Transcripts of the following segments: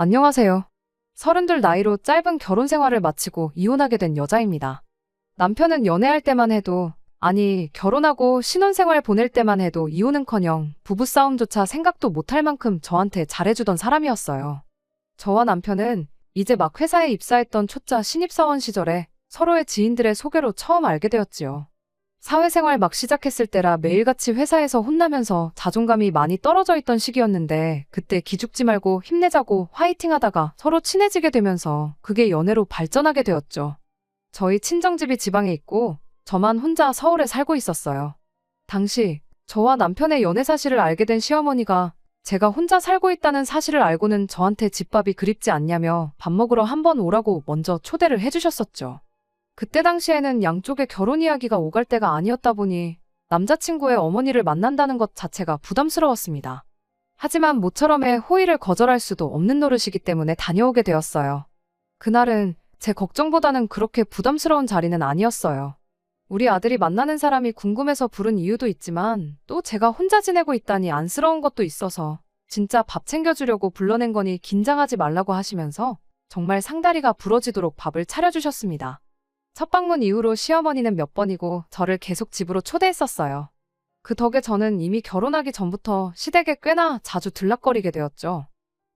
안녕하세요. 32 나이로 짧은 결혼 생활을 마치고 이혼하게 된 여자입니다. 남편은 연애할 때만 해도, 아니, 결혼하고 신혼생활 보낼 때만 해도 이혼은커녕 부부싸움조차 생각도 못할 만큼 저한테 잘해주던 사람이었어요. 저와 남편은 이제 막 회사에 입사했던 초짜 신입사원 시절에 서로의 지인들의 소개로 처음 알게 되었지요. 사회생활 막 시작했을 때라 매일같이 회사에서 혼나면서 자존감이 많이 떨어져 있던 시기였는데 그때 기죽지 말고 힘내자고 화이팅 하다가 서로 친해지게 되면서 그게 연애로 발전하게 되었죠. 저희 친정집이 지방에 있고 저만 혼자 서울에 살고 있었어요. 당시 저와 남편의 연애 사실을 알게 된 시어머니가 제가 혼자 살고 있다는 사실을 알고는 저한테 집밥이 그립지 않냐며 밥 먹으러 한번 오라고 먼저 초대를 해주셨었죠. 그때 당시에는 양쪽의 결혼 이야기가 오갈 때가 아니었다 보니 남자친구의 어머니를 만난다는 것 자체가 부담스러웠습니다. 하지만 모처럼의 호의를 거절할 수도 없는 노릇이기 때문에 다녀오게 되었어요. 그날은 제 걱정보다는 그렇게 부담스러운 자리는 아니었어요. 우리 아들이 만나는 사람이 궁금해서 부른 이유도 있지만 또 제가 혼자 지내고 있다니 안쓰러운 것도 있어서 진짜 밥 챙겨주려고 불러낸 거니 긴장하지 말라고 하시면서 정말 상다리가 부러지도록 밥을 차려주셨습니다. 첫 방문 이후로 시어머니는 몇 번이고 저를 계속 집으로 초대했었어요. 그 덕에 저는 이미 결혼하기 전부터 시댁에 꽤나 자주 들락거리게 되었죠.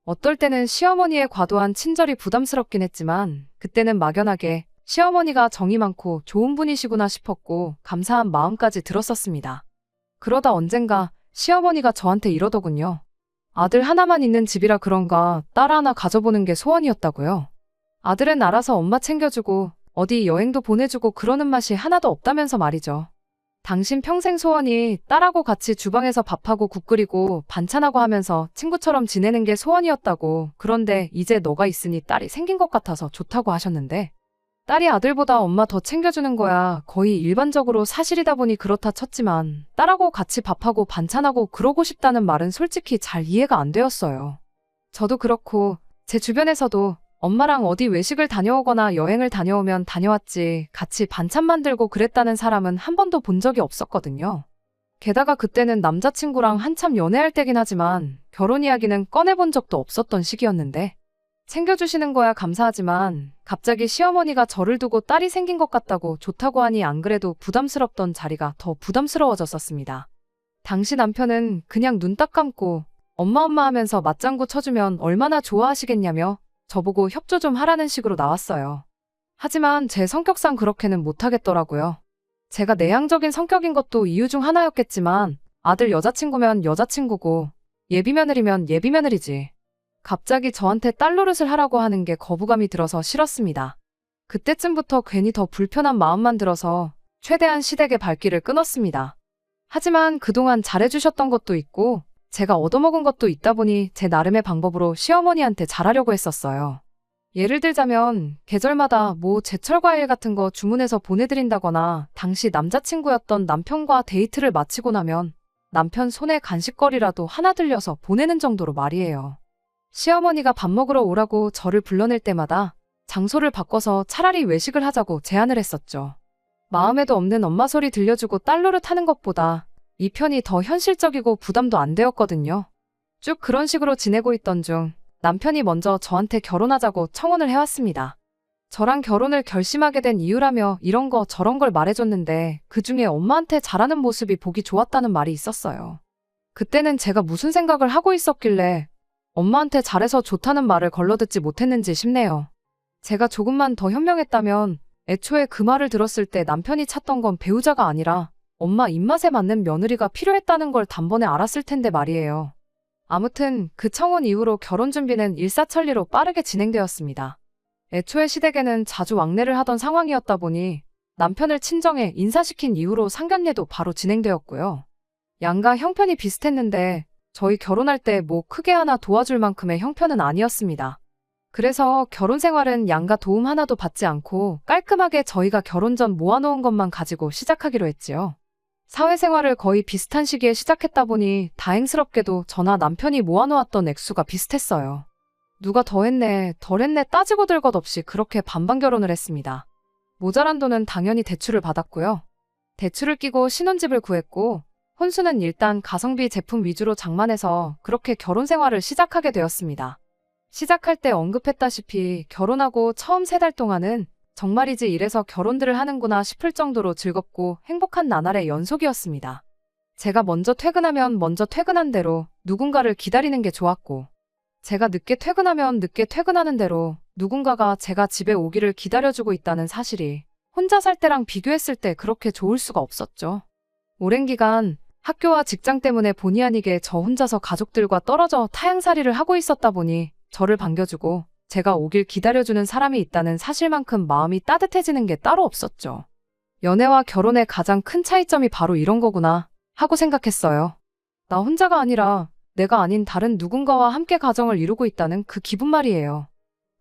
어떨 때는 시어머니의 과도한 친절이 부담스럽긴 했지만 그때는 막연하게 시어머니가 정이 많고 좋은 분이시구나 싶었고 감사한 마음까지 들었었습니다. 그러다 언젠가 시어머니가 저한테 이러더군요. 아들 하나만 있는 집이라 그런가 딸 하나 가져보는 게 소원이었다고요. 아들은 알아서 엄마 챙겨주고 어디 여행도 보내주고 그러는 맛이 하나도 없다면서 말이죠. 당신 평생 소원이 딸하고 같이 주방에서 밥하고 국 끓이고 반찬하고 하면서 친구처럼 지내는 게 소원이었다고. 그런데 이제 너가 있으니 딸이 생긴 것 같아서 좋다고 하셨는데 딸이 아들보다 엄마 더 챙겨주는 거야 거의 일반적으로 사실이다 보니 그렇다 쳤지만 딸하고 같이 밥하고 반찬하고 그러고 싶다는 말은 솔직히 잘 이해가 안 되었어요. 저도 그렇고 제 주변에서도 엄마랑 어디 외식을 다녀오거나 여행을 다녀오면 다녀왔지 같이 반찬 만들고 그랬다는 사람은 한 번도 본 적이 없었거든요. 게다가 그때는 남자친구랑 한참 연애할 때긴 하지만 결혼 이야기는 꺼내본 적도 없었던 시기였는데 챙겨주시는 거야 감사하지만 갑자기 시어머니가 저를 두고 딸이 생긴 것 같다고 좋다고 하니 안 그래도 부담스럽던 자리가 더 부담스러워졌었습니다. 당시 남편은 그냥 눈 딱 감고 엄마 하면서 맞장구 쳐주면 얼마나 좋아하시겠냐며 저보고 협조 좀 하라는 식으로 나왔어요. 하지만 제 성격상 그렇게는 못하겠더라고요. 제가 내향적인 성격인 것도 이유 중 하나였겠지만 아들 여자친구면 여자친구고 예비며느리면 예비며느리지. 갑자기 저한테 딸 노릇을 하라고 하는 게 거부감이 들어서 싫었습니다. 그때쯤부터 괜히 더 불편한 마음만 들어서 최대한 시댁의 발길을 끊었습니다. 하지만 그동안 잘해주셨던 것도 있고 제가 얻어먹은 것도 있다 보니 제 나름의 방법으로 시어머니한테 잘하려고 했었어요. 예를 들자면 계절마다 뭐 제철 과일 같은 거 주문해서 보내드린다거나 당시 남자친구였던 남편과 데이트를 마치고 나면 남편 손에 간식거리라도 하나 들려서 보내는 정도로 말이에요. 시어머니가 밥 먹으러 오라고 저를 불러낼 때마다 장소를 바꿔서 차라리 외식을 하자고 제안을 했었죠. 마음에도 없는 엄마 소리 들려주고 딸 노릇하는 것보다 이 편이 더 현실적이고 부담도 안 되었거든요. 쭉 그런 식으로 지내고 있던 중 남편이 먼저 저한테 결혼하자고 청혼을 해왔습니다. 저랑 결혼을 결심하게 된 이유라며 이런 거 저런 걸 말해줬는데 그중에 엄마한테 잘하는 모습이 보기 좋았다는 말이 있었어요. 그때는 제가 무슨 생각을 하고 있었길래 엄마한테 잘해서 좋다는 말을 걸러듣지 못했는지 싶네요. 제가 조금만 더 현명했다면 애초에 그 말을 들었을 때 남편이 찾던 건 배우자가 아니라 엄마 입맛에 맞는 며느리가 필요했다는 걸 단번에 알았을 텐데 말이에요. 아무튼 그 청혼 이후로 결혼 준비는 일사천리로 빠르게 진행되었습니다. 애초에 시댁에는 자주 왕래를 하던 상황이었다 보니 남편을 친정에 인사시킨 이후로 상견례도 바로 진행되었고요. 양가 형편이 비슷했는데 저희 결혼할 때 뭐 크게 하나 도와줄 만큼의 형편은 아니었습니다. 그래서 결혼 생활은 양가 도움 하나도 받지 않고 깔끔하게 저희가 결혼 전 모아놓은 것만 가지고 시작하기로 했지요. 사회생활을 거의 비슷한 시기에 시작했다 보니 다행스럽게도 저나 남편이 모아놓았던 액수가 비슷했어요. 누가 더 했네, 덜 했네 따지고 들 것 없이 그렇게 반반 결혼을 했습니다. 모자란 돈은 당연히 대출을 받았고요. 대출을 끼고 신혼집을 구했고 혼수는 일단 가성비 제품 위주로 장만해서 그렇게 결혼 생활을 시작하게 되었습니다. 시작할 때 언급했다시피 결혼하고 처음 3달 동안은 정말이지 이래서 결혼들을 하는구나 싶을 정도로 즐겁고 행복한 나날의 연속이었습니다. 제가 먼저 퇴근하면 먼저 퇴근한 대로 누군가를 기다리는 게 좋았고, 제가 늦게 퇴근하면 늦게 퇴근하는 대로 누군가가 제가 집에 오기를 기다려주고 있다는 사실이 혼자 살 때랑 비교했을 때 그렇게 좋을 수가 없었죠. 오랜 기간 학교와 직장 때문에 본의 아니게 저 혼자서 가족들과 떨어져 타향살이를 하고 있었다 보니 저를 반겨주고 제가 오길 기다려주는 사람이 있다는 사실만큼 마음이 따뜻해지는 게 따로 없었죠. 연애와 결혼의 가장 큰 차이점이 바로 이런 거구나 하고 생각했어요. 나 혼자가 아니라 내가 아닌 다른 누군가와 함께 가정을 이루고 있다는 그 기분 말이에요.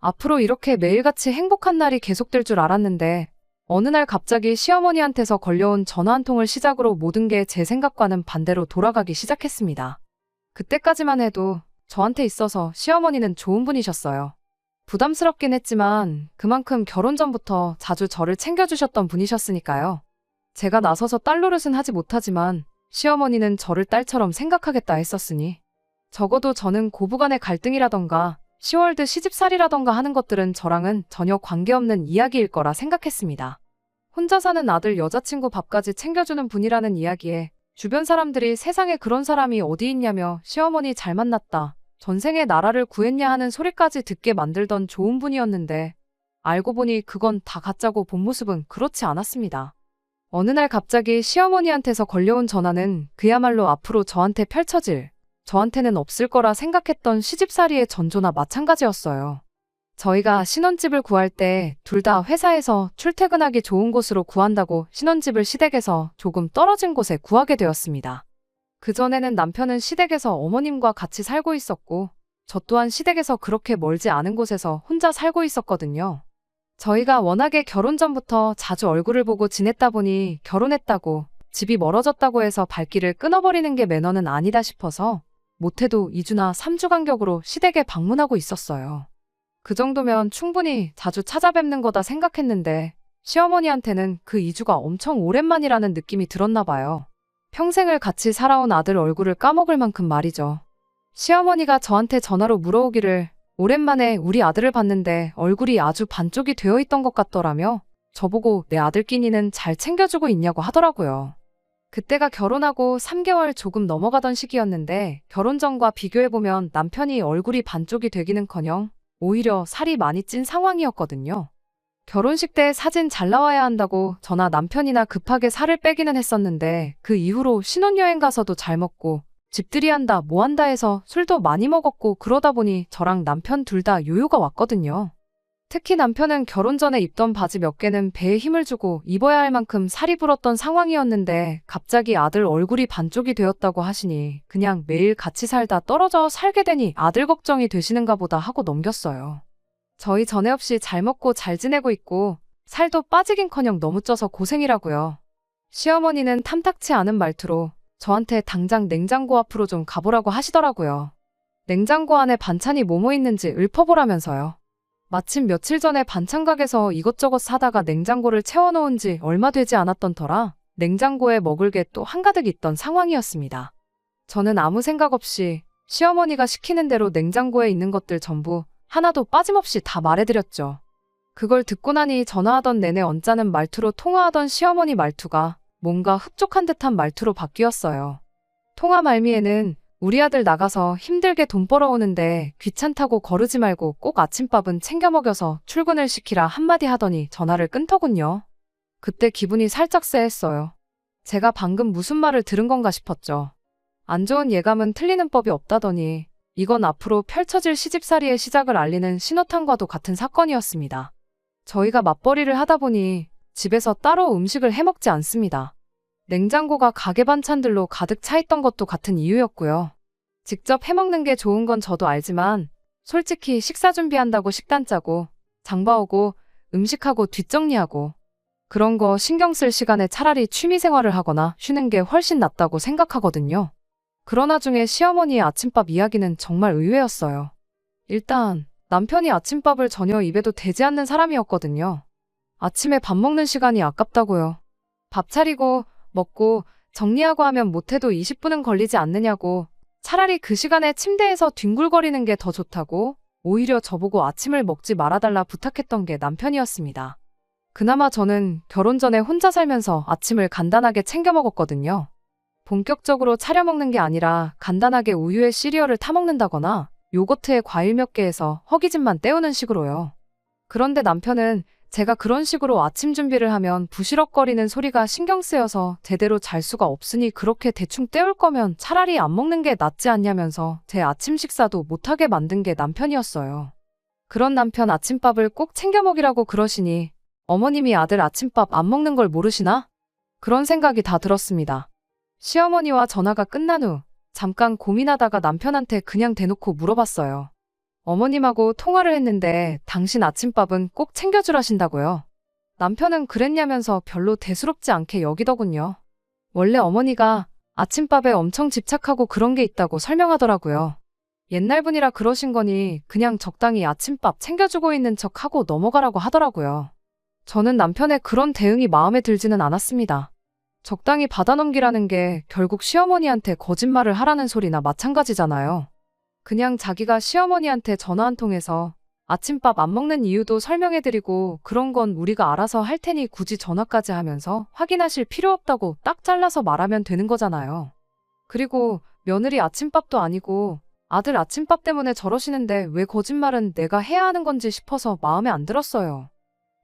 앞으로 이렇게 매일같이 행복한 날이 계속될 줄 알았는데 어느 날 갑자기 시어머니한테서 걸려온 전화 한 통을 시작으로 모든 게 제 생각과는 반대로 돌아가기 시작했습니다. 그때까지만 해도 저한테 있어서 시어머니는 좋은 분이셨어요. 부담스럽긴 했지만 그만큼 결혼 전부터 자주 저를 챙겨주셨던 분이셨으니까요. 제가 나서서 딸 노릇은 하지 못하지만 시어머니는 저를 딸처럼 생각하겠다 했었으니 적어도 저는 고부간의 갈등이라던가 시월드 시집살이라던가 하는 것들은 저랑은 전혀 관계없는 이야기일 거라 생각했습니다. 혼자 사는 아들 여자친구 밥까지 챙겨주는 분이라는 이야기에 주변 사람들이 세상에 그런 사람이 어디 있냐며 시어머니 잘 만났다, 전생에 나라를 구했냐 하는 소리까지 듣게 만들던 좋은 분이었는데 알고 보니 그건 다 가짜고 본 모습은 그렇지 않았습니다. 어느 날 갑자기 시어머니한테서 걸려온 전화는 그야말로 앞으로 저한테 펼쳐질, 저한테는 없을 거라 생각했던 시집살이의 전조나 마찬가지였어요. 저희가 신혼집을 구할 때 둘 다 회사에서 출퇴근하기 좋은 곳으로 구한다고 신혼집을 시댁에서 조금 떨어진 곳에 구하게 되었습니다. 그전에는 남편은 시댁에서 어머님과 같이 살고 있었고 저 또한 시댁에서 그렇게 멀지 않은 곳에서 혼자 살고 있었거든요. 저희가 워낙에 결혼 전부터 자주 얼굴을 보고 지냈다 보니 결혼했다고 집이 멀어졌다고 해서 발길을 끊어버리는 게 매너는 아니다 싶어서 못해도 2주나 3주 간격으로 시댁에 방문하고 있었어요. 그 정도면 충분히 자주 찾아뵙는 거다 생각했는데 시어머니한테는 그 2주가 엄청 오랜만이라는 느낌이 들었나 봐요. 평생을 같이 살아온 아들 얼굴을 까먹을 만큼 말이죠. 시어머니가 저한테 전화로 물어오기를 오랜만에 우리 아들을 봤는데 얼굴이 아주 반쪽이 되어 있던 것 같더라며 저보고 내 아들 끼니는 잘 챙겨주고 있냐고 하더라고요. 그때가 결혼하고 3개월 조금 넘어가던 시기였는데 결혼 전과 비교해보면 남편이 얼굴이 반쪽이 되기는커녕 오히려 살이 많이 찐 상황이었거든요. 결혼식 때 사진 잘 나와야 한다고 저나 남편이나 급하게 살을 빼기는 했었는데 그 이후로 신혼여행 가서도 잘 먹고 집들이 한다 뭐 한다 해서 술도 많이 먹었고 그러다 보니 저랑 남편 둘 다 요요가 왔거든요. 특히 남편은 결혼 전에 입던 바지 몇 개는 배에 힘을 주고 입어야 할 만큼 살이 불었던 상황이었는데 갑자기 아들 얼굴이 반쪽이 되었다고 하시니 그냥 매일 같이 살다 떨어져 살게 되니 아들 걱정이 되시는가 보다 하고 넘겼어요. 저희 전에 없이 잘 먹고 잘 지내고 있고 살도 빠지긴커녕 너무 쪄서 고생이라고요. 시어머니는 탐탁치 않은 말투로 저한테 당장 냉장고 앞으로 좀 가보라고 하시더라고요. 냉장고 안에 반찬이 뭐뭐 있는지 읊어보라면서요. 마침 며칠 전에 반찬 가게에서 이것저것 사다가 냉장고를 채워놓은 지 얼마 되지 않았던 터라 냉장고에 먹을 게 또 한가득 있던 상황이었습니다. 저는 아무 생각 없이 시어머니가 시키는 대로 냉장고에 있는 것들 전부 하나도 빠짐없이 다 말해드렸죠. 그걸 듣고 나니 전화하던 내내 언짢은 말투로 통화하던 시어머니 말투가 뭔가 흡족한 듯한 말투로 바뀌었어요. 통화 말미에는 우리 아들 나가서 힘들게 돈 벌어오는데 귀찮다고 거르지 말고 꼭 아침밥은 챙겨 먹여서 출근을 시키라 한마디 하더니 전화를 끊더군요. 그때 기분이 살짝 쎄했어요. 제가 방금 무슨 말을 들은 건가 싶었죠. 안 좋은 예감은 틀리는 법이 없다더니 이건 앞으로 펼쳐질 시집살이의 시작을 알리는 신호탄과도 같은 사건이었습니다. 저희가 맞벌이를 하다 보니 집에서 따로 음식을 해먹지 않습니다. 냉장고가 가게 반찬들로 가득 차 있던 것도 같은 이유였고요. 직접 해먹는 게 좋은 건 저도 알지만 솔직히 식사 준비한다고 식단 짜고 장봐오고 음식하고 뒷정리하고 그런 거 신경 쓸 시간에 차라리 취미생활을 하거나 쉬는 게 훨씬 낫다고 생각하거든요. 그러나 중에 시어머니의 아침밥 이야기는 정말 의외였어요. 일단 남편이 아침밥을 전혀 입에도 대지 않는 사람이었거든요. 아침에 밥 먹는 시간이 아깝다고요. 밥 차리고 먹고 정리하고 하면 못해도 20분은 걸리지 않느냐고 차라리 그 시간에 침대에서 뒹굴거리는 게 더 좋다고 오히려 저보고 아침을 먹지 말아달라 부탁했던 게 남편이었습니다. 그나마 저는 결혼 전에 혼자 살면서 아침을 간단하게 챙겨 먹었거든요. 본격적으로 차려 먹는 게 아니라 간단하게 우유에 시리얼을 타 먹는다거나 요거트에 과일 몇 개 해서 허기짐만 때우는 식으로요. 그런데 남편은 제가 그런 식으로 아침 준비를 하면 부시럭거리는 소리가 신경 쓰여서 제대로 잘 수가 없으니 그렇게 대충 때울 거면 차라리 안 먹는 게 낫지 않냐면서 제 아침 식사도 못하게 만든 게 남편이었어요. 그런 남편 아침밥을 꼭 챙겨 먹이라고 그러시니 어머님이 아들 아침밥 안 먹는 걸 모르시나? 그런 생각이 다 들었습니다. 시어머니와 전화가 끝난 후 잠깐 고민하다가 남편한테 그냥 대놓고 물어봤어요. 어머님하고 통화를 했는데 당신 아침밥은 꼭 챙겨주라신다고요. 남편은 그랬냐면서 별로 대수롭지 않게 여기더군요. 원래 어머니가 아침밥에 엄청 집착하고 그런 게 있다고 설명하더라고요. 옛날 분이라 그러신 거니 그냥 적당히 아침밥 챙겨주고 있는 척하고 넘어가라고 하더라고요. 저는 남편의 그런 대응이 마음에 들지는 않았습니다. 적당히 받아넘기라는 게 결국 시어머니한테 거짓말을 하라는 소리나 마찬가지잖아요. 그냥 자기가 시어머니한테 전화 한 통해서 아침밥 안 먹는 이유도 설명해드리고 그런 건 우리가 알아서 할 테니 굳이 전화까지 하면서 확인하실 필요 없다고 딱 잘라서 말하면 되는 거잖아요. 그리고 며느리 아침밥도 아니고 아들 아침밥 때문에 저러시는데 왜 거짓말은 내가 해야 하는 건지 싶어서 마음에 안 들었어요.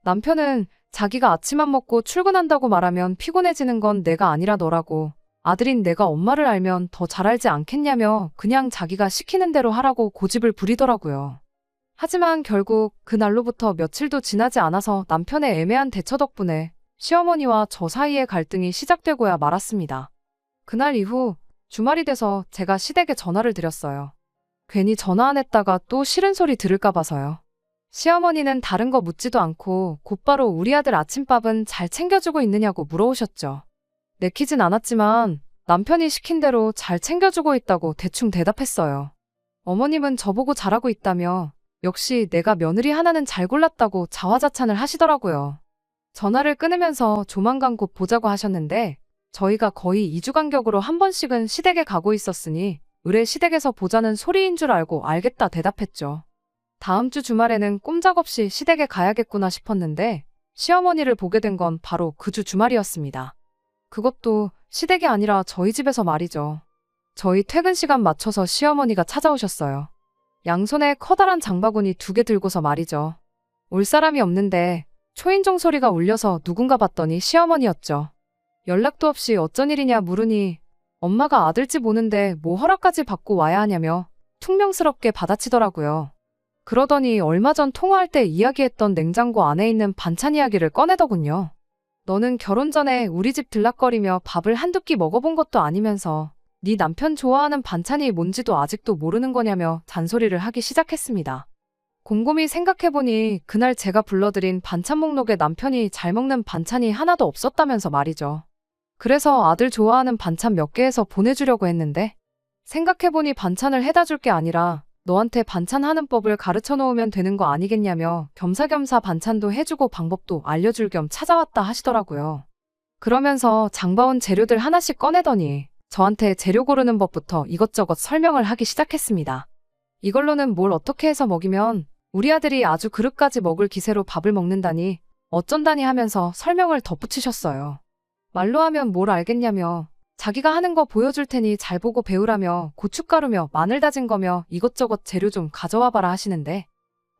남편은 자기가 아침 안 먹고 출근한다고 말하면 피곤해지는 건 내가 아니라 너라고, 아들인 내가 엄마를 알면 더 잘 알지 않겠냐며 그냥 자기가 시키는 대로 하라고 고집을 부리더라고요. 하지만 결국 그날로부터 며칠도 지나지 않아서 남편의 애매한 대처 덕분에 시어머니와 저 사이의 갈등이 시작되고야 말았습니다. 그날 이후 주말이 돼서 제가 시댁에 전화를 드렸어요. 괜히 전화 안 했다가 또 싫은 소리 들을까 봐서요. 시어머니는 다른 거 묻지도 않고 곧바로 우리 아들 아침밥은 잘 챙겨주고 있느냐고 물어오셨죠. 내키진 않았지만 남편이 시킨 대로 잘 챙겨주고 있다고 대충 대답했어요. 어머님은 저보고 잘하고 있다며 역시 내가 며느리 하나는 잘 골랐다고 자화자찬을 하시더라고요. 전화를 끊으면서 조만간 곧 보자고 하셨는데 저희가 거의 2주 간격으로 한 번씩은 시댁에 가고 있었으니 의뢰 시댁에서 보자는 소리인 줄 알고 알겠다 대답했죠. 다음 주 주말에는 꼼짝없이 시댁에 가야겠구나 싶었는데 시어머니를 보게 된 건 바로 그 주 주말이었습니다. 그것도 시댁이 아니라 저희 집에서 말이죠. 저희 퇴근 시간 맞춰서 시어머니가 찾아오셨어요. 양손에 커다란 장바구니 2개 들고서 말이죠. 올 사람이 없는데 초인종 소리가 울려서 누군가 봤더니 시어머니였죠. 연락도 없이 어쩐 일이냐 물으니 엄마가 아들 집 오는데 뭐 허락까지 받고 와야 하냐며 퉁명스럽게 받아치더라고요. 그러더니 얼마 전 통화할 때 이야기했던 냉장고 안에 있는 반찬 이야기를 꺼내더군요. 너는 결혼 전에 우리 집 들락거리며 밥을 한두 끼 먹어본 것도 아니면서 네 남편 좋아하는 반찬이 뭔지도 아직도 모르는 거냐며 잔소리를 하기 시작했습니다. 곰곰이 생각해보니 그날 제가 불러드린 반찬 목록에 남편이 잘 먹는 반찬이 하나도 없었다면서 말이죠. 그래서 아들 좋아하는 반찬 몇 개 해서 보내주려고 했는데 생각해보니 반찬을 해다 줄 게 아니라 너한테 반찬 하는 법을 가르쳐 놓으면 되는 거 아니겠냐며 겸사겸사 반찬도 해주고 방법도 알려줄 겸 찾아왔다 하시더라고요. 그러면서 장바온 재료들 하나씩 꺼내더니 저한테 재료 고르는 법부터 이것저것 설명을 하기 시작했습니다. 이걸로는 뭘 어떻게 해서 먹이면 우리 아들이 아주 그릇까지 먹을 기세로 밥을 먹는다니 어쩐다니 하면서 설명을 덧붙이셨어요. 말로 하면 뭘 알겠냐며 자기가 하는 거 보여줄 테니 잘 보고 배우라며 고춧가루며 마늘 다진 거며 이것저것 재료 좀 가져와 봐라 하시는데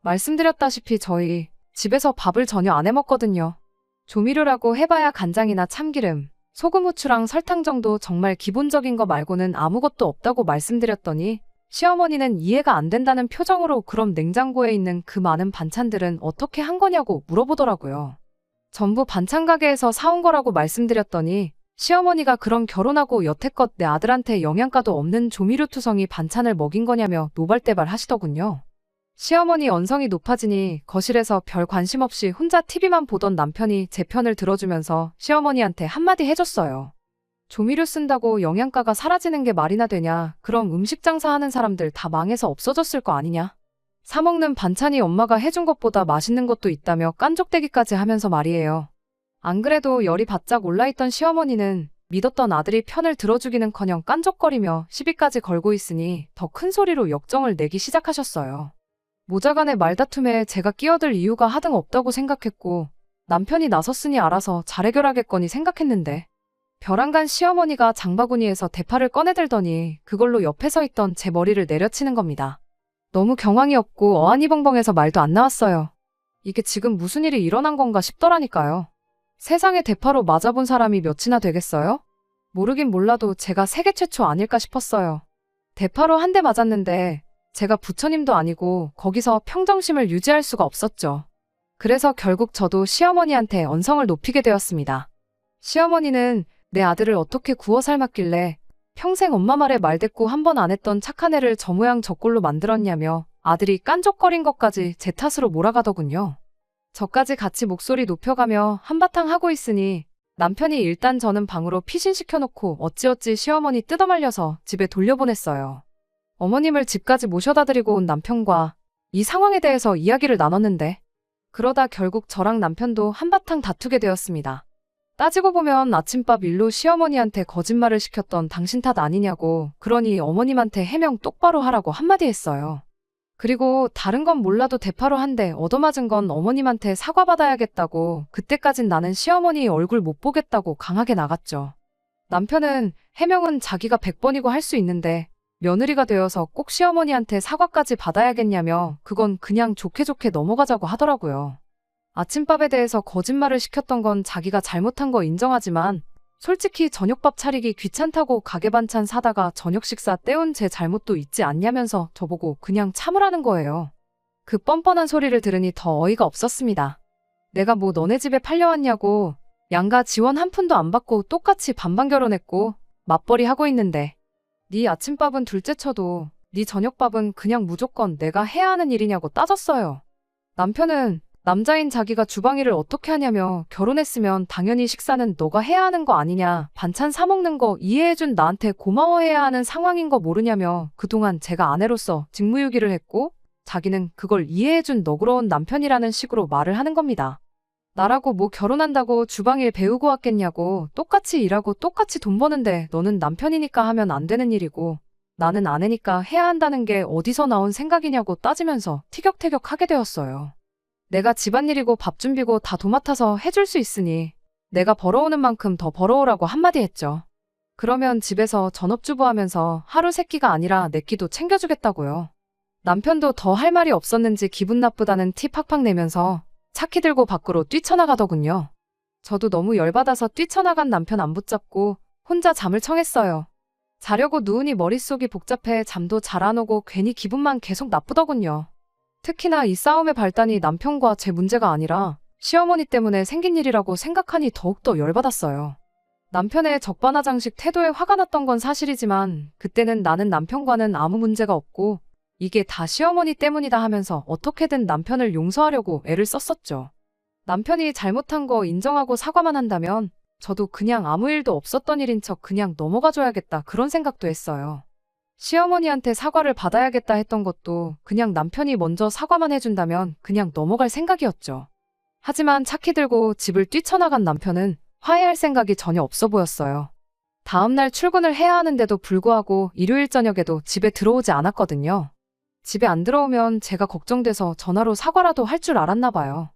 말씀드렸다시피 저희 집에서 밥을 전혀 안 해먹거든요. 조미료라고 해봐야 간장이나 참기름, 소금, 후추랑 설탕 정도 정말 기본적인 거 말고는 아무것도 없다고 말씀드렸더니 시어머니는 이해가 안 된다는 표정으로 그럼 냉장고에 있는 그 많은 반찬들은 어떻게 한 거냐고 물어보더라고요. 전부 반찬 가게에서 사온 거라고 말씀드렸더니 시어머니가 그럼 결혼하고 여태껏 내 아들한테 영양가도 없는 조미료투성이 반찬을 먹인 거냐며 노발대발 하시더군요. 시어머니 언성이 높아지니 거실에서 별 관심 없이 혼자 TV만 보던 남편이 제 편을 들어주면서 시어머니한테 한마디 해줬어요. 조미료 쓴다고 영양가가 사라지는 게 말이나 되냐. 그럼 음식 장사하는 사람들 다 망해서 없어졌을 거 아니냐. 사먹는 반찬이 엄마가 해준 것보다 맛있는 것도 있다며 깐족대기까지 하면서 말이에요. 안 그래도 열이 바짝 올라있던 시어머니는 믿었던 아들이 편을 들어주기는커녕 깐족거리며 시비까지 걸고 있으니 더 큰 소리로 역정을 내기 시작하셨어요. 모자간의 말다툼에 제가 끼어들 이유가 하등 없다고 생각했고 남편이 나섰으니 알아서 잘 해결하겠거니 생각했는데 벼랑간 시어머니가 장바구니에서 대파를 꺼내들더니 그걸로 옆에 서 있던 제 머리를 내려치는 겁니다. 너무 경황이 없고 어안이벙벙해서 말도 안 나왔어요. 이게 지금 무슨 일이 일어난 건가 싶더라니까요. 세상에 대파로 맞아본 사람이 몇이나 되겠어요? 모르긴 몰라도 제가 세계 최초 아닐까 싶었어요. 대파로 한 대 맞았는데 제가 부처님도 아니고 거기서 평정심을 유지할 수가 없었죠. 그래서 결국 저도 시어머니한테 언성을 높이게 되었습니다. 시어머니는 내 아들을 어떻게 구워 삶았길래 평생 엄마 말에 말대꾸 한 번 안 했던 착한 애를 저 모양 저 꼴로 만들었냐며 아들이 깐족거린 것까지 제 탓으로 몰아가더군요. 저까지 같이 목소리 높여가며 한바탕 하고 있으니 남편이 일단 저는 방으로 피신시켜놓고 어찌어찌 시어머니 뜯어말려서 집에 돌려보냈어요. 어머님을 집까지 모셔다 드리고 온 남편과 이 상황에 대해서 이야기를 나눴는데 그러다 결국 저랑 남편도 한바탕 다투게 되었습니다. 따지고 보면 아침밥 일로 시어머니한테 거짓말을 시켰던 당신 탓 아니냐고 그러니 어머님한테 해명 똑바로 하라고 한마디 했어요. 그리고 다른 건 몰라도 대파로 한 대 얻어맞은 건 어머님한테 사과받아야겠다고 그때까진 나는 시어머니 얼굴 못 보겠다고 강하게 나갔죠. 남편은 해명은 자기가 100번이고 할 수 있는데 며느리가 되어서 꼭 시어머니한테 사과까지 받아야겠냐며 그건 그냥 좋게 좋게 넘어가자고 하더라고요. 아침밥에 대해서 거짓말을 시켰던 건 자기가 잘못한 거 인정하지만 솔직히 저녁밥 차리기 귀찮다고 가게 반찬 사다가 저녁 식사 때운 제 잘못도 있지 않냐면서 저보고 그냥 참으라는 거예요. 그 뻔뻔한 소리를 들으니 더 어이가 없었습니다. 내가 뭐 너네 집에 팔려왔냐고 양가 지원 한 푼도 안 받고 똑같이 반반 결혼했고 맞벌이 하고 있는데 네 아침밥은 둘째 쳐도 네 저녁밥은 그냥 무조건 내가 해야 하는 일이냐고 따졌어요. 남편은 남자인 자기가 주방일을 어떻게 하냐며 결혼했으면 당연히 식사는 너가 해야 하는 거 아니냐, 반찬 사 먹는 거 이해해준 나한테 고마워해야 하는 상황인 거 모르냐며 그동안 제가 아내로서 직무유기를 했고 자기는 그걸 이해해준 너그러운 남편이라는 식으로 말을 하는 겁니다. 나라고 뭐 결혼한다고 주방일 배우고 왔겠냐고 똑같이 일하고 똑같이 돈 버는데 너는 남편이니까 하면 안 되는 일이고 나는 아내니까 해야 한다는 게 어디서 나온 생각이냐고 따지면서 티격태격하게 되었어요. 내가 집안일이고 밥 준비고 다 도맡아서 해줄 수 있으니 내가 벌어오는 만큼 더 벌어오라고 한마디 했죠. 그러면 집에서 전업주부 하면서 하루 세 끼가 아니라 네 끼도 챙겨주겠다고요. 남편도 더 할 말이 없었는지 기분 나쁘다는 티 팍팍 내면서 차키 들고 밖으로 뛰쳐나가더군요. 저도 너무 열받아서 뛰쳐나간 남편 안 붙잡고 혼자 잠을 청했어요. 자려고 누우니 머릿속이 복잡해 잠도 잘 안 오고 괜히 기분만 계속 나쁘더군요. 특히나 이 싸움의 발단이 남편과 제 문제가 아니라 시어머니 때문에 생긴 일이라고 생각하니 더욱더 열받았어요. 남편의 적반하장식 태도에 화가 났던 건 사실이지만 그때는 나는 남편과는 아무 문제가 없고 이게 다 시어머니 때문이다 하면서 어떻게든 남편을 용서하려고 애를 썼었죠. 남편이 잘못한 거 인정하고 사과만 한다면 저도 그냥 아무 일도 없었던 일인 척 그냥 넘어가줘야겠다 그런 생각도 했어요. 시어머니한테 사과를 받아야겠다 했던 것도 그냥 남편이 먼저 사과만 해준다면 그냥 넘어갈 생각이었죠. 하지만 차키 들고 집을 뛰쳐나간 남편은 화해할 생각이 전혀 없어 보였어요. 다음날 출근을 해야 하는데도 불구하고 일요일 저녁에도 집에 들어오지 않았거든요. 집에 안 들어오면 제가 걱정돼서 전화로 사과라도 할 줄 알았나 봐요.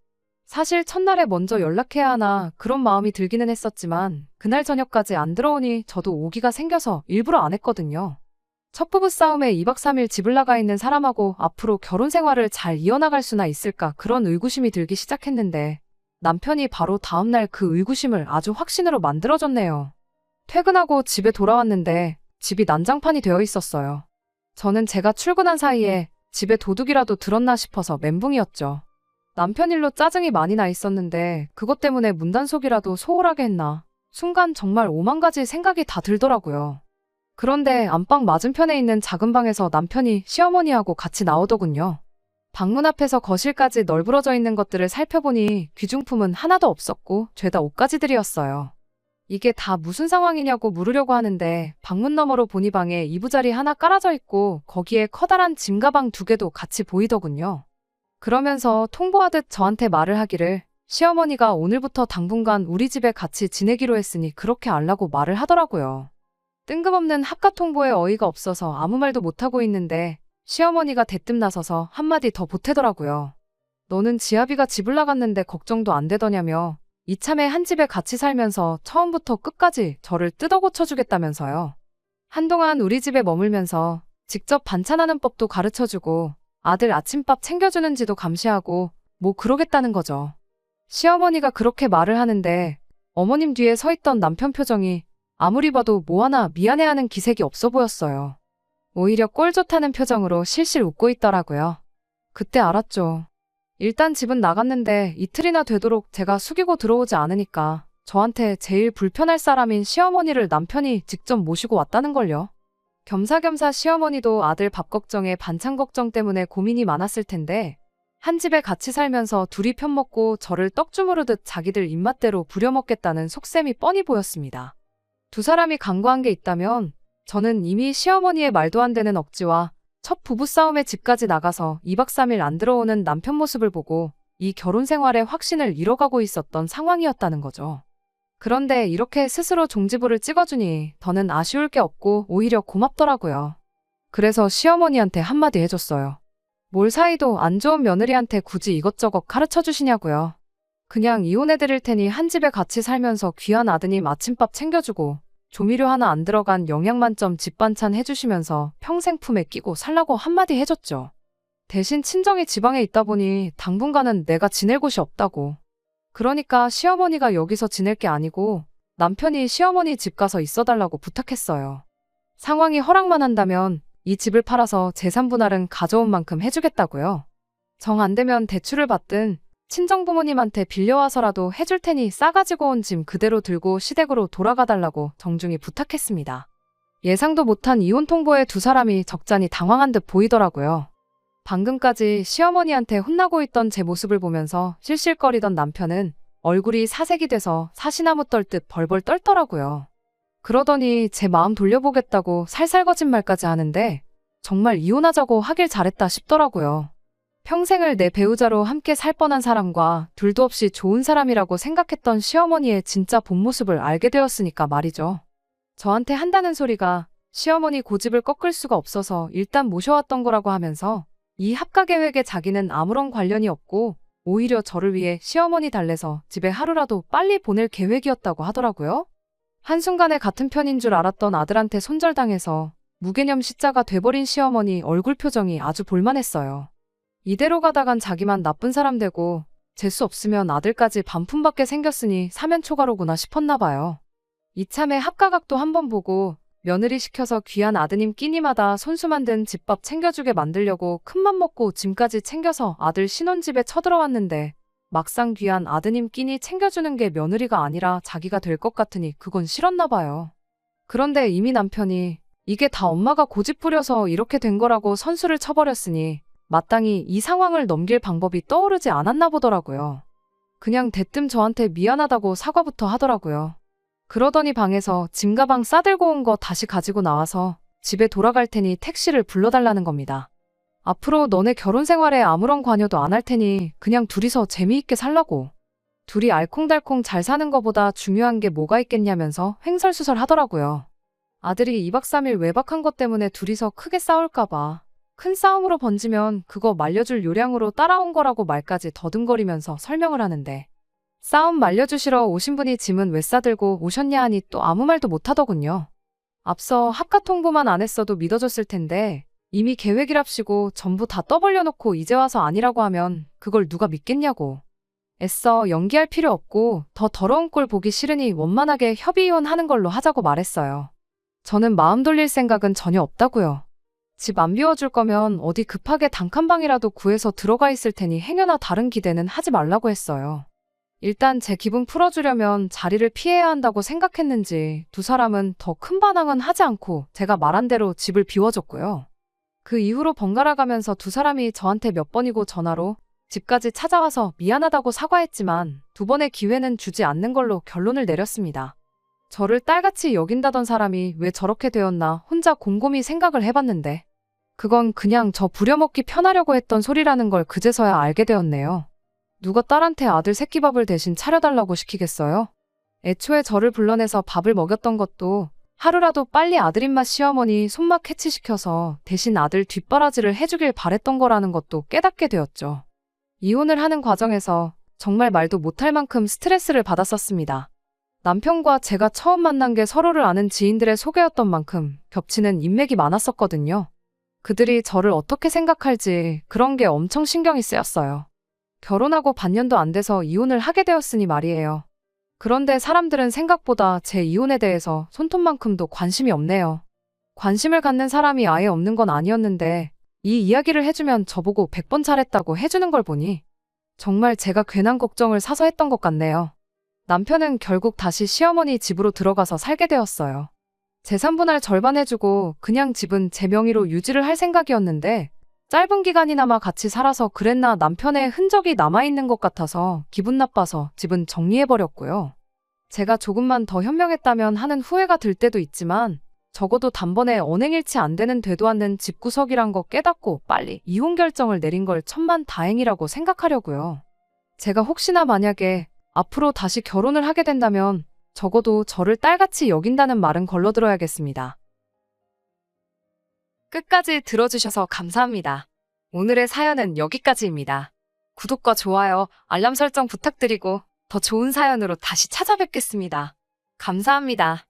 사실 첫날에 먼저 연락해야 하나 그런 마음이 들기는 했었지만 그날 저녁까지 안 들어오니 저도 오기가 생겨서 일부러 안 했거든요. 첫 부부 싸움에 2박 3일 집을 나가 있는 사람하고 앞으로 결혼 생활을 잘 이어나갈 수나 있을까 그런 의구심이 들기 시작했는데 남편이 바로 다음날 그 의구심을 아주 확신으로 만들어줬네요. 퇴근하고 집에 돌아왔는데 집이 난장판이 되어 있었어요. 저는 제가 출근한 사이에 집에 도둑이라도 들었나 싶어서 멘붕이었죠. 남편 일로 짜증이 많이 나 있었는데 그것 때문에 문단속이라도 소홀하게 했나. 순간 정말 오만 가지 생각이 다 들더라고요. 그런데 안방 맞은편에 있는 작은 방에서 남편이 시어머니하고 같이 나오더군요. 방문 앞에서 거실까지 널브러져 있는 것들을 살펴보니 귀중품은 하나도 없었고 죄다 옷가지들이었어요. 이게 다 무슨 상황이냐고 물으려고 하는데 방문 너머로 보니 방에 이부자리 하나 깔아져 있고 거기에 커다란 짐 가방 2개도 같이 보이더군요. 그러면서 통보하듯 저한테 말을 하기를 시어머니가 오늘부터 당분간 우리 집에 같이 지내기로 했으니 그렇게 알라고 말을 하더라고요. 뜬금없는 합가 통보에 어이가 없어서 아무 말도 못하고 있는데 시어머니가 대뜸 나서서 한마디 더 보태더라고요. 너는 지아비가 집을 나갔는데 걱정도 안 되더냐며 이참에 한 집에 같이 살면서 처음부터 끝까지 저를 뜯어 고쳐주겠다면서요. 한동안 우리 집에 머물면서 직접 반찬하는 법도 가르쳐주고 아들 아침밥 챙겨주는지도 감시하고 뭐 그러겠다는 거죠. 시어머니가 그렇게 말을 하는데 어머님 뒤에 서 있던 남편 표정이 아무리 봐도 뭐 하나 미안해하는 기색이 없어 보였어요. 오히려 꼴 좋다는 표정으로 실실 웃고 있더라고요. 그때 알았죠. 일단 집은 나갔는데 이틀이나 되도록 제가 숙이고 들어오지 않으니까 저한테 제일 불편할 사람인 시어머니를 남편이 직접 모시고 왔다는 걸요. 겸사겸사 시어머니도 아들 밥 걱정에 반찬 걱정 때문에 고민이 많았을 텐데 한 집에 같이 살면서 둘이 편먹고 저를 떡 주무르듯 자기들 입맛대로 부려먹겠다는 속셈이 뻔히 보였습니다. 두 사람이 간과한 게 있다면 저는 이미 시어머니의 말도 안 되는 억지와 첫 부부싸움에 집까지 나가서 2박 3일 안 들어오는 남편 모습을 보고 이 결혼 생활의 확신을 잃어가고 있었던 상황이었다는 거죠. 그런데 이렇게 스스로 종지부를 찍어주니 더는 아쉬울 게 없고 오히려 고맙더라고요. 그래서 시어머니한테 한마디 해줬어요. 뭘 사이도 안 좋은 며느리한테 굳이 이것저것 가르쳐 주시냐고요. 그냥 이혼해드릴 테니 한 집에 같이 살면서 귀한 아드님 아침밥 챙겨주고 조미료 하나 안 들어간 영양만점 집반찬 해주시면서 평생 품에 끼고 살라고 한마디 해줬죠. 대신 친정이 지방에 있다 보니 당분간은 내가 지낼 곳이 없다고. 그러니까 시어머니가 여기서 지낼 게 아니고 남편이 시어머니 집 가서 있어달라고 부탁했어요. 상황이 허락만 한다면 이 집을 팔아서 재산 분할은 가져온 만큼 해주겠다고요. 정 안 되면 대출을 받든 친정부모님한테 빌려와서라도 해줄 테니 싸가지고 온 짐 그대로 들고 시댁으로 돌아가달라고 정중히 부탁했습니다. 예상도 못한 이혼 통보에 두 사람이 적잖이 당황한 듯 보이더라고요. 방금까지 시어머니한테 혼나고 있던 제 모습을 보면서 실실거리던 남편은 얼굴이 사색이 돼서 사시나무 떨듯 벌벌 떨더라고요. 그러더니 제 마음 돌려보겠다고 살살 거짓말까지 하는데 정말 이혼하자고 하길 잘했다 싶더라고요. 평생을 내 배우자로 함께 살 뻔한 사람과 둘도 없이 좋은 사람이라고 생각했던 시어머니의 진짜 본 모습을 알게 되었으니까 말이죠. 저한테 한다는 소리가 시어머니 고집을 꺾을 수가 없어서 일단 모셔왔던 거라고 하면서 이 합가 계획에 자기는 아무런 관련이 없고 오히려 저를 위해 시어머니 달래서 집에 하루라도 빨리 보낼 계획이었다고 하더라고요. 한순간에 같은 편인 줄 알았던 아들한테 손절당해서 무개념 시자가 돼버린 시어머니 얼굴 표정이 아주 볼만했어요. 이대로 가다간 자기만 나쁜 사람 되고 재수 없으면 아들까지 반품받게 생겼으니 사면초가로구나 싶었나 봐요. 이참에 합가각도 한번 보고 며느리 시켜서 귀한 아드님 끼니마다 손수 만든 집밥 챙겨주게 만들려고 큰맘 먹고 짐까지 챙겨서 아들 신혼집에 쳐들어왔는데 막상 귀한 아드님 끼니 챙겨주는 게 며느리가 아니라 자기가 될 것 같으니 그건 싫었나 봐요. 그런데 이미 남편이 이게 다 엄마가 고집 부려서 이렇게 된 거라고 선수를 쳐버렸으니 마땅히 이 상황을 넘길 방법이 떠오르지 않았나 보더라고요. 그냥 대뜸 저한테 미안하다고 사과부터 하더라고요. 그러더니 방에서 짐가방 싸들고 온 거 다시 가지고 나와서 집에 돌아갈 테니 택시를 불러달라는 겁니다. 앞으로 너네 결혼 생활에 아무런 관여도 안 할 테니 그냥 둘이서 재미있게 살라고. 둘이 알콩달콩 잘 사는 거보다 중요한 게 뭐가 있겠냐면서 횡설수설 하더라고요. 아들이 2박 3일 외박한 것 때문에 둘이서 크게 싸울까 봐. 큰 싸움으로 번지면 그거 말려줄 요량으로 따라온 거라고 말까지 더듬거리면서 설명을 하는데 싸움 말려주시러 오신 분이 짐은 왜 싸들고 오셨냐 하니 또 아무 말도 못하더군요. 앞서 합가 통보만 안 했어도 믿어줬을 텐데 이미 계획이랍시고 전부 다 떠벌려놓고 이제 와서 아니라고 하면 그걸 누가 믿겠냐고. 애써 연기할 필요 없고 더 더러운 꼴 보기 싫으니 원만하게 협의이혼하는 걸로 하자고 말했어요. 저는 마음 돌릴 생각은 전혀 없다고요. 집 안 비워줄 거면 어디 급하게 단칸방이라도 구해서 들어가 있을 테니 행여나 다른 기대는 하지 말라고 했어요. 일단 제 기분 풀어주려면 자리를 피해야 한다고 생각했는지 두 사람은 더 큰 반항은 하지 않고 제가 말한 대로 집을 비워줬고요. 그 이후로 번갈아 가면서 두 사람이 저한테 몇 번이고 전화로 집까지 찾아와서 미안하다고 사과했지만 두 번의 기회는 주지 않는 걸로 결론을 내렸습니다. 저를 딸같이 여긴다던 사람이 왜 저렇게 되었나 혼자 곰곰이 생각을 해봤는데 그건 그냥 저 부려먹기 편하려고 했던 소리라는 걸 그제서야 알게 되었네요. 누가 딸한테 아들 새끼밥을 대신 차려달라고 시키겠어요? 애초에 저를 불러내서 밥을 먹였던 것도 하루라도 빨리 아들 입맛 시어머니 손맛 캐치시켜서 대신 아들 뒷바라지를 해주길 바랬던 거라는 것도 깨닫게 되었죠. 이혼을 하는 과정에서 정말 말도 못할 만큼 스트레스를 받았었습니다. 남편과 제가 처음 만난 게 서로를 아는 지인들의 소개였던 만큼 겹치는 인맥이 많았었거든요. 그들이 저를 어떻게 생각할지 그런 게 엄청 신경이 쓰였어요. 결혼하고 반년도 안 돼서 이혼을 하게 되었으니 말이에요. 그런데 사람들은 생각보다 제 이혼에 대해서 손톱만큼도 관심이 없네요. 관심을 갖는 사람이 아예 없는 건 아니었는데 이 이야기를 해주면 저보고 100번 잘했다고 해주는 걸 보니 정말 제가 괜한 걱정을 사서 했던 것 같네요. 남편은 결국 다시 시어머니 집으로 들어가서 살게 되었어요. 재산 분할 절반 해주고 그냥 집은 제 명의로 유지를 할 생각이었는데 짧은 기간이나마 같이 살아서 그랬나 남편의 흔적이 남아있는 것 같아서 기분 나빠서 집은 정리해버렸고요. 제가 조금만 더 현명했다면 하는 후회가 들 때도 있지만 적어도 단번에 언행일치 안 되는 되도 않는 집구석이란 거 깨닫고 빨리 이혼 결정을 내린 걸 천만 다행이라고 생각하려고요. 제가 혹시나 만약에 앞으로 다시 결혼을 하게 된다면 적어도 저를 딸같이 여긴다는 말은 걸러들어야겠습니다. 끝까지 들어주셔서 감사합니다. 오늘의 사연은 여기까지입니다. 구독과 좋아요, 알람 설정 부탁드리고 더 좋은 사연으로 다시 찾아뵙겠습니다. 감사합니다.